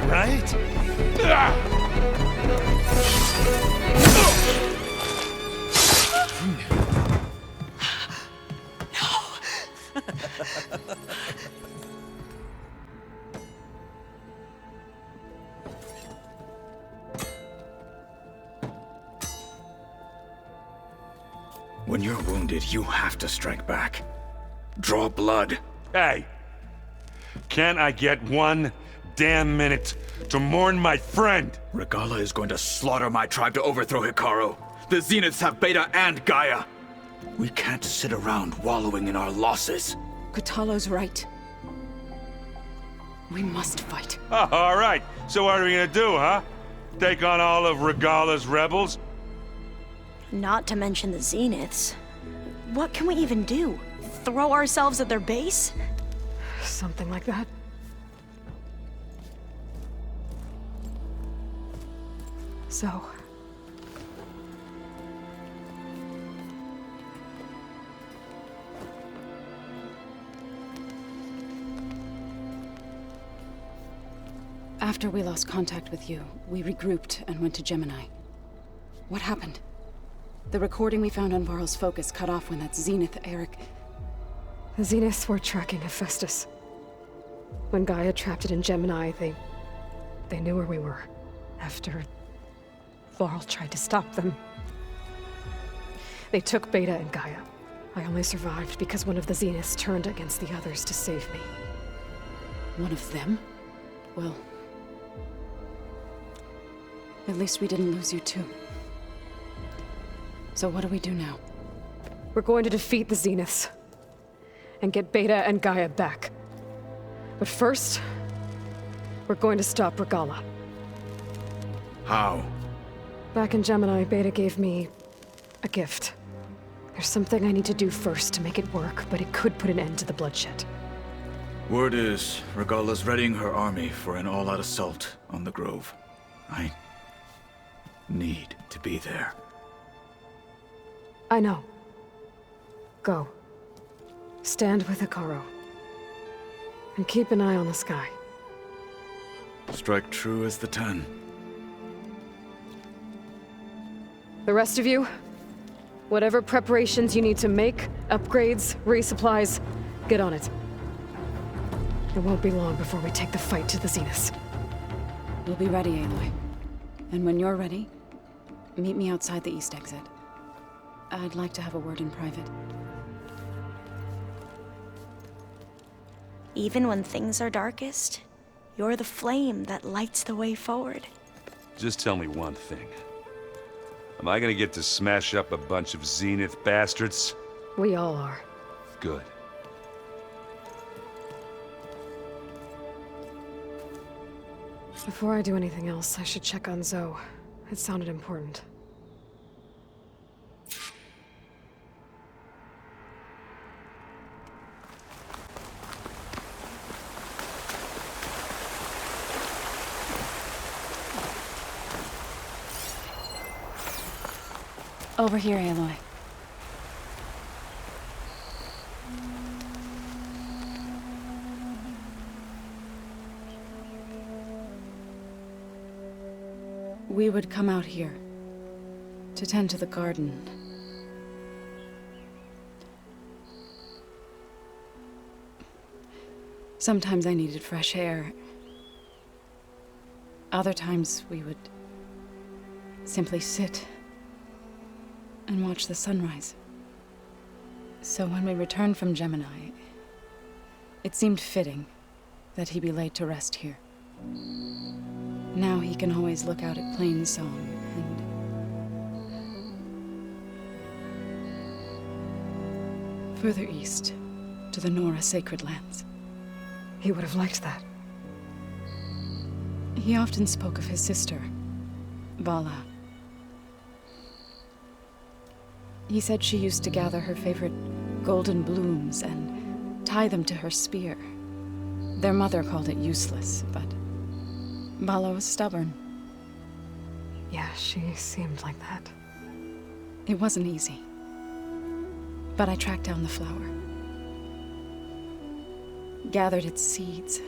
right? When you're wounded, you have to strike back. Draw blood. Hey, can't I get one damn minute to mourn my friend? Regalla is going to slaughter my tribe to overthrow Hekarro. The Zeniths have Beta and Gaia. We can't sit around wallowing in our losses. Kotallos right. We must fight. Oh, all right. So what are we gonna do, huh? Take on all of Regalla's rebels? Not to mention the Zeniths. What can we even do? Throw ourselves at their base? Something like that. So... After we lost contact with you, we regrouped and went to Gemini. What happened? The recording we found on Varl's focus cut off when that Zenith Eric... The Zeniths were tracking Hephaestus. When Gaia trapped it in Gemini, they knew where we were. After... Varl tried to stop them. They took Beta and Gaia. I only survived because one of the Zeniths turned against the others to save me. One of them? Well... At least we didn't lose you too. So what do we do now? We're going to defeat the Zeniths. And get Beta and Gaia back. But first... we're going to stop Regalla. How? Back in Gemini, Beta gave me... a gift. There's something I need to do first to make it work, but it could put an end to the bloodshed. Word is, Regalla's readying her army for an all-out assault on the Grove. I... need to be there. I know. Go. Stand with Hekarro. And keep an eye on the sky. Strike true as the 10. The rest of you, whatever preparations you need to make, upgrades, resupplies, get on it. It won't be long before we take the fight to the Zeniths. We'll be ready, Aloy. And when you're ready, meet me outside the east exit. I'd like to have a word in private. Even when things are darkest, you're the flame that lights the way forward. Just tell me one thing. Am I gonna get to smash up a bunch of Zenith bastards? We all are. Good. Before I do anything else, I should check on Zoe. It sounded important. Over here, Aloy. We would come out here to tend to the garden. Sometimes I needed fresh air. Other times we would simply sit and watch the sunrise. So when we returned from Gemini, it seemed fitting that he be laid to rest here. Now he can always look out at Plainsong and... further east, to the Nora sacred lands. He would have liked that. He often spoke of his sister, Vala. He said she used to gather her favorite golden blooms and tie them to her spear. Their mother called it useless, but Vala was stubborn. Yeah, she seemed like that. It wasn't easy. But I tracked down the flower. Gathered its seeds.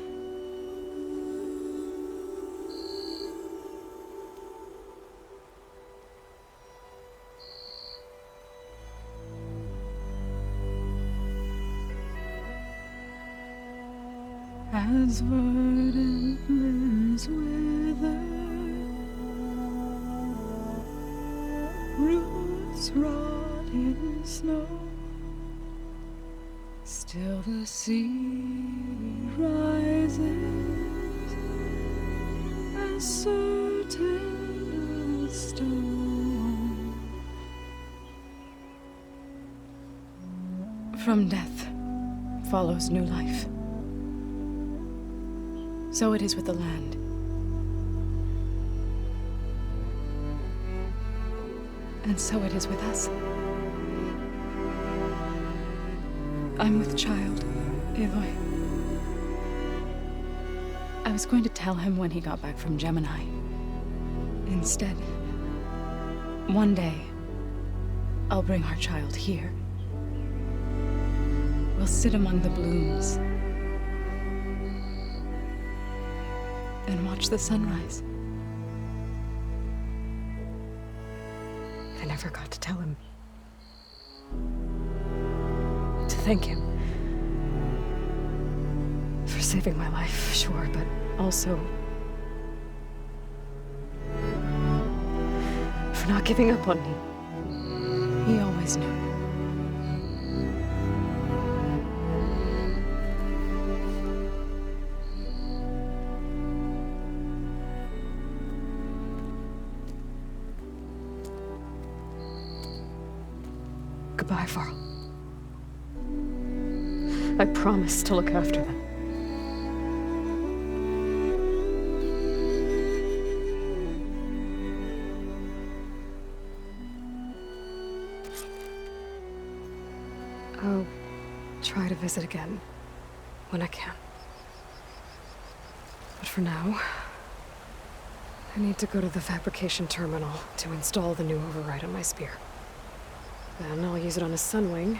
as verdant limbs wither, roots rot in snow, still the sea rises as certain as stone. From death follows new life. So it is with the land. And so it is with us. I'm with child, Aloy. I was going to tell him when he got back from Gemini. Instead, one day, I'll bring our child here. We'll sit among the blooms and watch the sunrise. I never got to tell him. To thank him. For saving my life, sure, but also for not giving up on me. He always knew. Goodbye, Varl. I promise to look after them. I'll try to visit again when I can. But for now, I need to go to the fabrication terminal to install the new override on my spear. Then I'll use it on a sunwing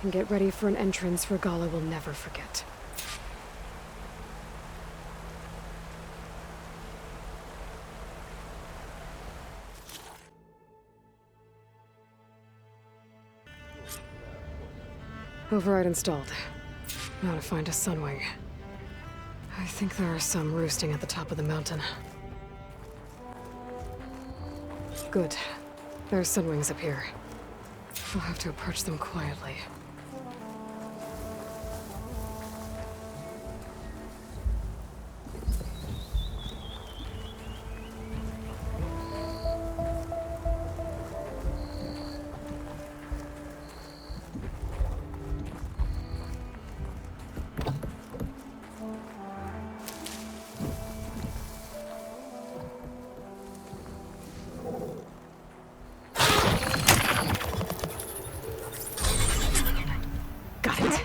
and get ready for an entrance Regalla will never forget. Override installed. Now to find a sunwing. I think there are some roosting at the top of the mountain. Good. There are sunwings up here. I'll have to approach them quietly. Got it.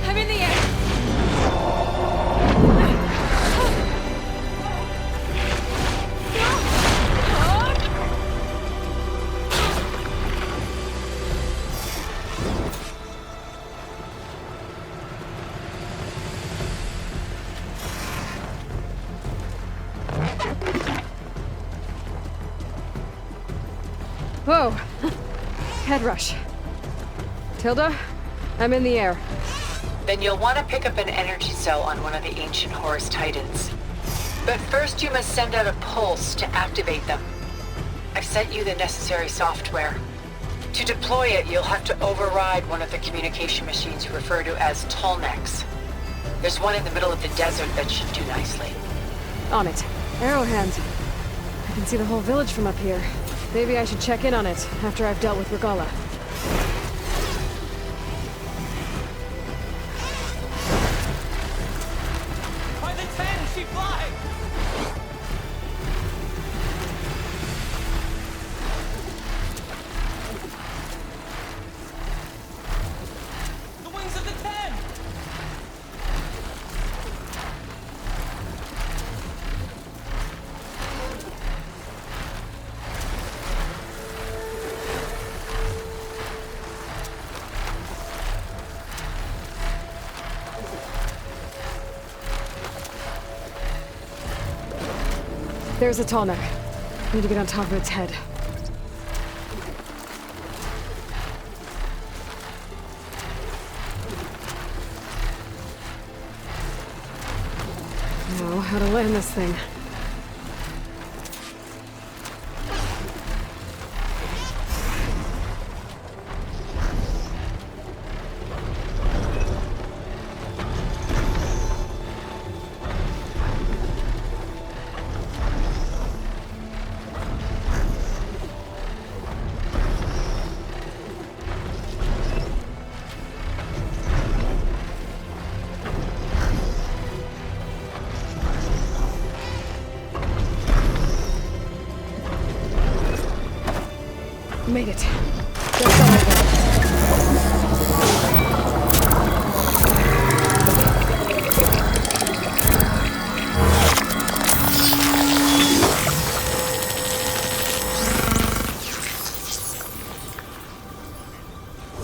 I'm in the air! Whoa! Head rush. Tilda, I'm in the air. Then you'll want to pick up an energy cell on one of the ancient Horus Titans. But first you must send out a pulse to activate them. I've sent you the necessary software. To deploy it, you'll have to override one of the communication machines you refer to as tallnecks. There's one in the middle of the desert that should do nicely. On it. Arrowhand. I can see the whole village from up here. Maybe I should check in on it after I've dealt with Regalla. By the 10, she flies! The wings of the 10! There's a tallneck. Need to get on top of its head. Now, how to land this thing. Made it. That's all I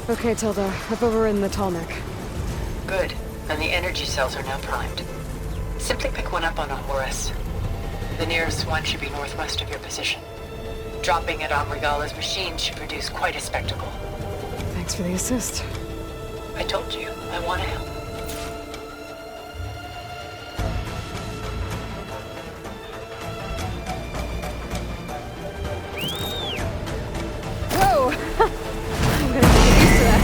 got. Okay, Tilda. I've overridden the tallneck. Good. And the energy cells are now primed. Simply pick one up on a Horus. The nearest one should be northwest of your position. Dropping it on Regalla's machine should produce quite a spectacle. Thanks for the assist. I told you, I want to help. Whoa! I'm gonna get used to that.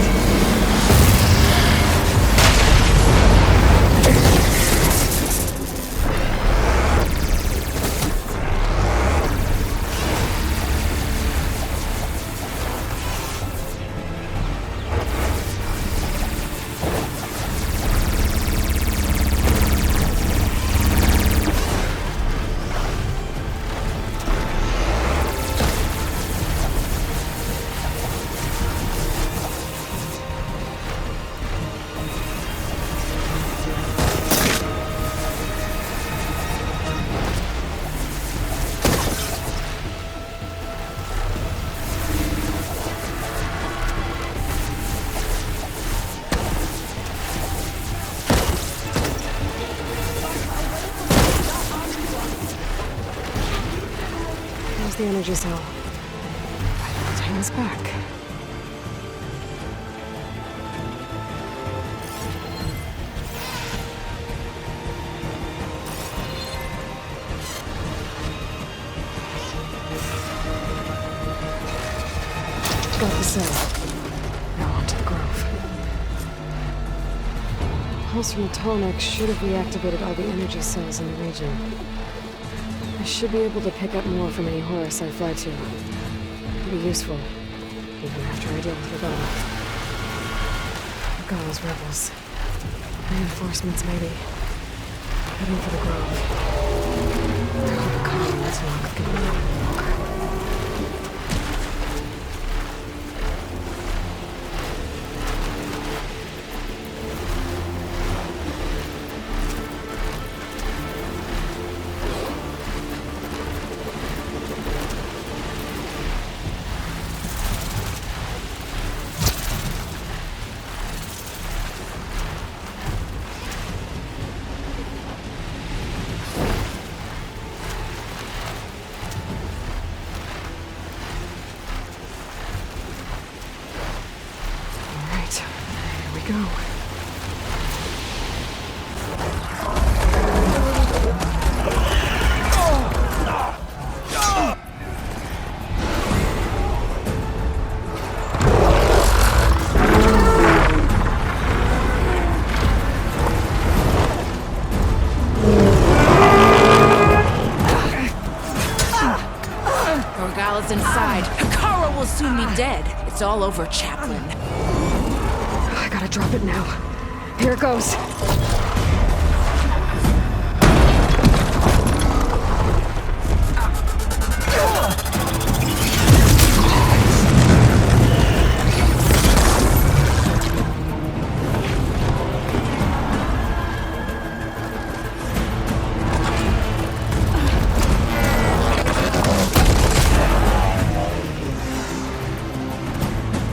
The energy cell. Titan's back. Got the cell. Now on to the grove. Pulse from the tallneck should have reactivated all the energy cells in the region. I should be able to pick up more from any Horus I fly to. It'll be useful, even after I deal with Regalla. Regallas Rebels. Reinforcements, maybe. Heading for the grove. I hope Hekarro is not giving me any longer. Go. Regalla's inside. Hekarro will soon be dead. It's all over, Chaplain. I gotta drop it now. Here it goes.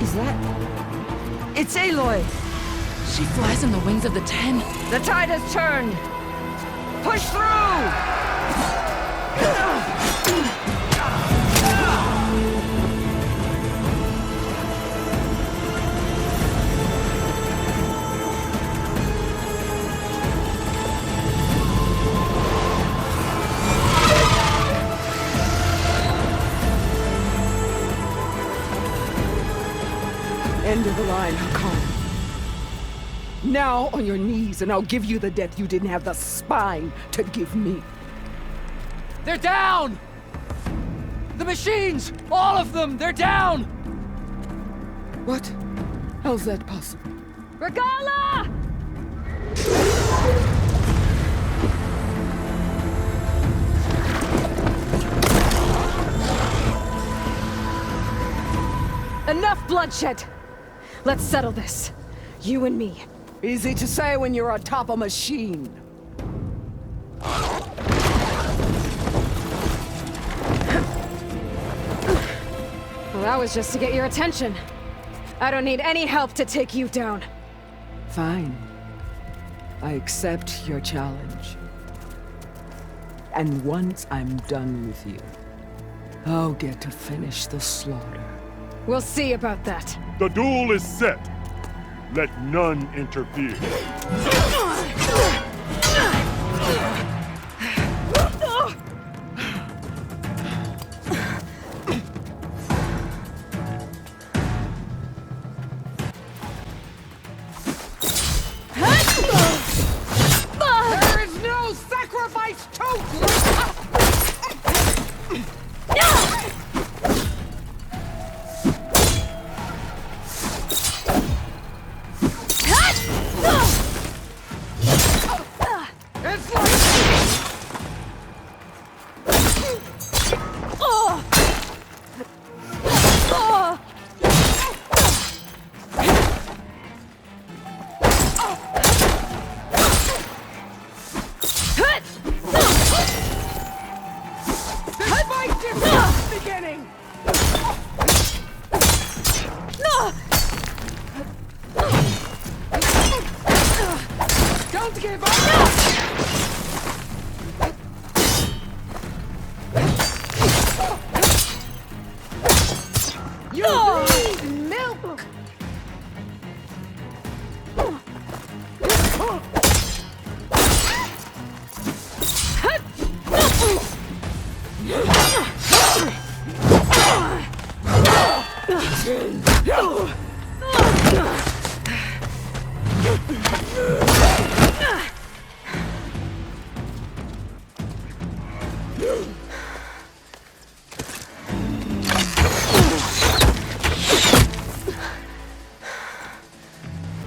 Is that... It's Aloy! She flies in the wings of the Ten. The tide has turned! Push through! End of the line, Hekarro. Now on your knees, and I'll give you the death you didn't have the spine to give me. They're down! The machines! All of them! They're down! What? How's that possible? Regalla! Enough bloodshed! Let's settle this. You and me. Easy to say when you're atop a machine. Well, that was just to get your attention. I don't need any help to take you down. Fine. I accept your challenge. And once I'm done with you, I'll get to finish the slaughter. We'll see about that. The duel is set. Let none interfere. There is no sacrifice too great! Don't give up! You need milk!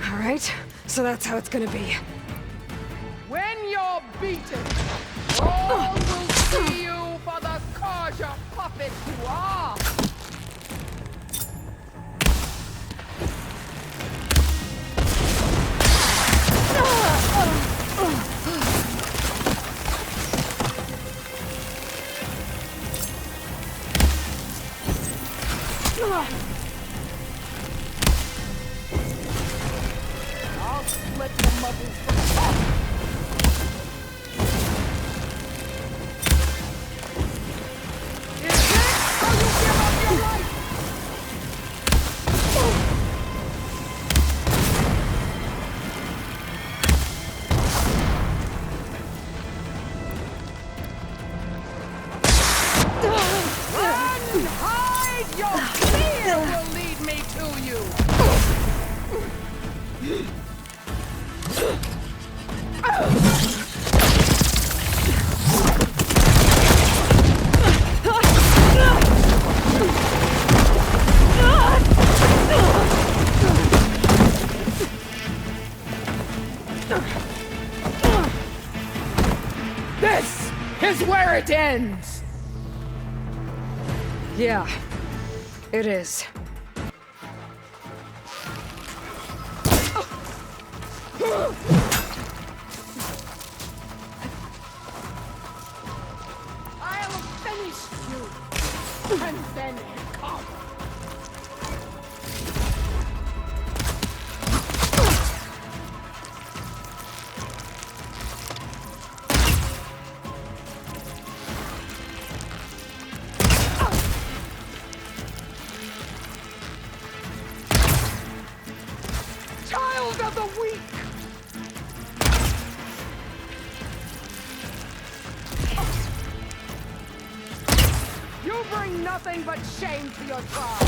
All right, so that's how it's gonna be. When you're beaten, all will see you for the Karja puppet you are! I'll split the muscles from the top! Is this how you give up your life? Run! Hide! Your fear will lead me to you! This is where it ends! Yeah, it is. I'll finish you! And then come! shield of the weak! You bring nothing but shame to your tribe!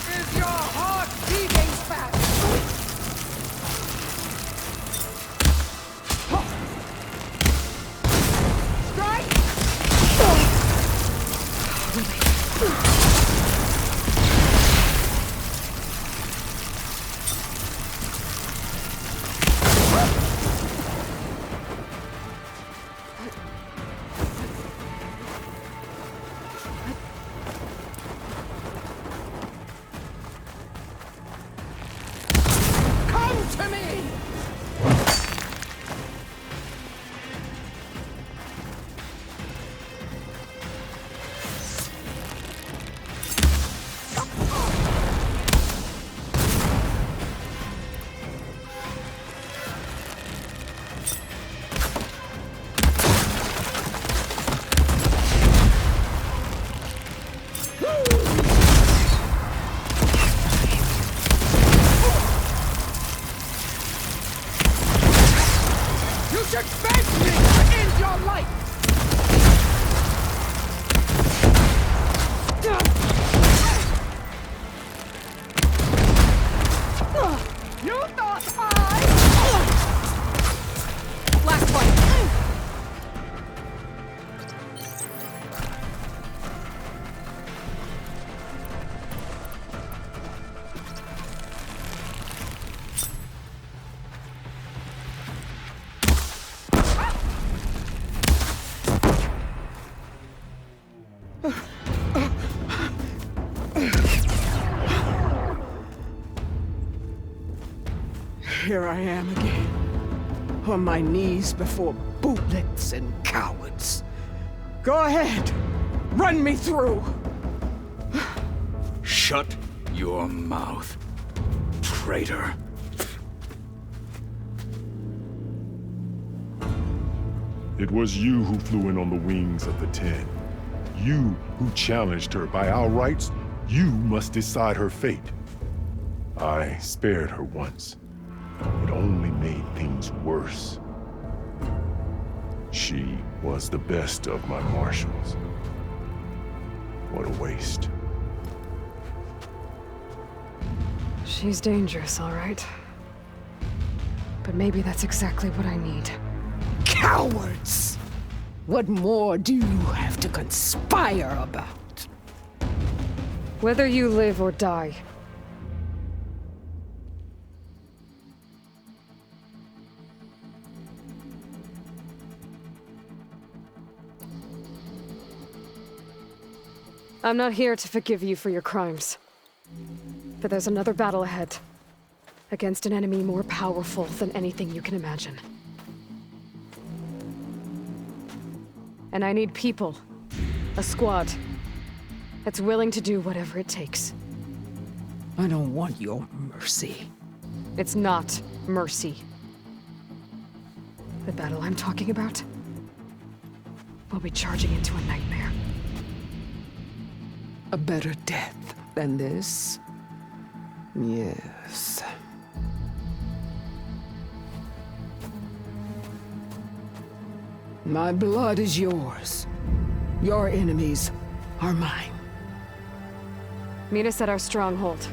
Is your heart beating fast? Come to me! You should thank me to end your life! You thought Last one! Here I am again, on my knees before bootlets and cowards. Go ahead, run me through. Shut your mouth, traitor. It was you who flew in on the wings of the Ten. You who challenged her. By our rights, you must decide her fate. I spared her once. It only made things worse. She was the best of my marshals. What a waste. She's dangerous, all right. But maybe that's exactly what I need. Cowards! What more do you have to conspire about? Whether you live or die. I'm not here to forgive you for your crimes. But there's another battle ahead. Against an enemy more powerful than anything you can imagine. And I need people. A squad. That's willing to do whatever it takes. I don't want your mercy. It's not mercy. The battle I'm talking about will be charging into a nightmare. A better death than this? Yes. My blood is yours. Your enemies are mine. Meet us at our stronghold,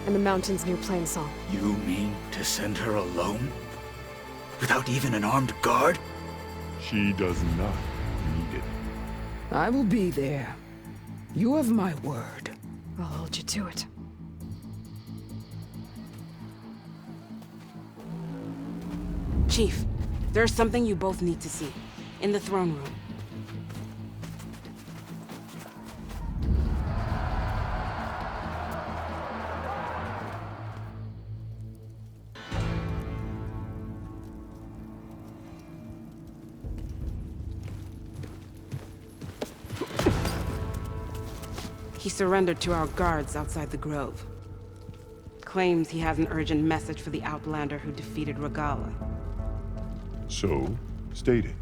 in the mountains near Plainsong. You mean to send her alone? Without even an armed guard? She does not need it. I will be there. You have my word. I'll hold you to it. Chief, there's something you both need to see. In the throne room. He surrendered to our guards outside the grove. Claims he has an urgent message for the Outlander who defeated Regalla. So, state it.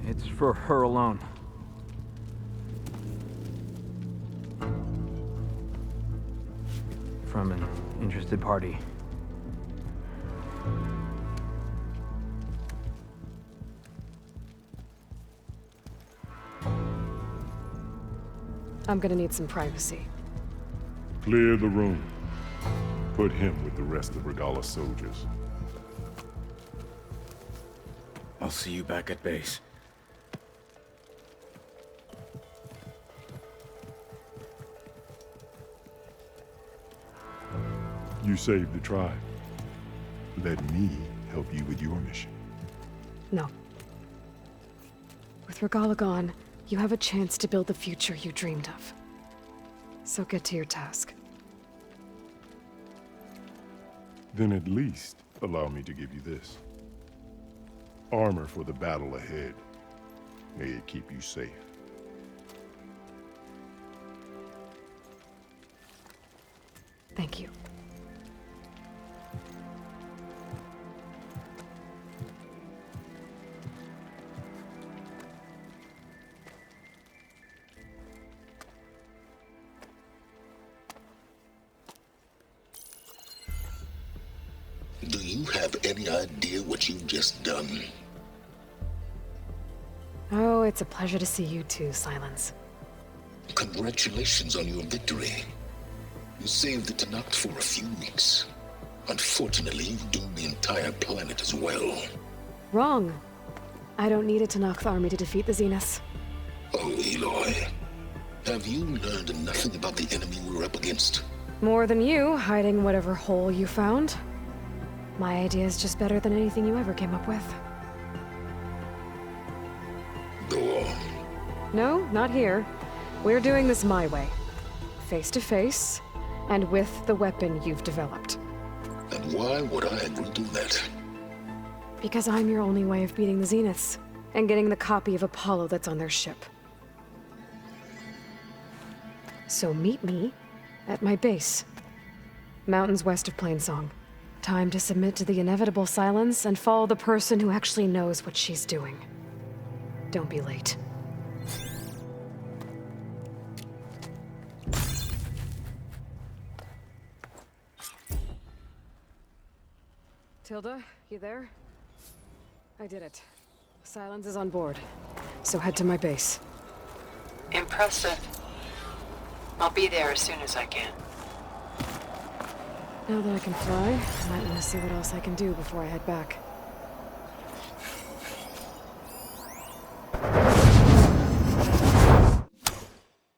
It's for her alone. From an interested party. I'm gonna need some privacy. Clear the room. Put him with the rest of Regalla's soldiers. I'll see you back at base. You saved the tribe. Let me help you with your mission. No. With Regalla gone, you have a chance to build the future you dreamed of. So get to your task. Then at least allow me to give you this. Armor for the battle ahead. May it keep you safe. Thank you. Do you have any idea what you've just done? Oh, it's a pleasure to see you too, Silence. Congratulations on your victory. You saved the tallneck for a few weeks. Unfortunately, you've doomed the entire planet as well. Wrong. I don't need a tallneck army to defeat the Zeniths. Oh, Aloy. Have you learned nothing about the enemy we're up against? More than you, hiding whatever hole you found. My idea is just better than anything you ever came up with. Go on. No, not here. We're doing this my way. Face to face, and with the weapon you've developed. And why would I agree to that? Because I'm your only way of beating the Zeniths, and getting the copy of Apollo that's on their ship. So meet me at my base. Mountains west of Plainsong. Time to submit to the inevitable silence and follow the person who actually knows what she's doing. Don't be late. Tilda, you there? I did it. Silence is on board. So head to my base. Impressive. I'll be there as soon as I can. Now that I can fly, I might want to see what else I can do before I head back.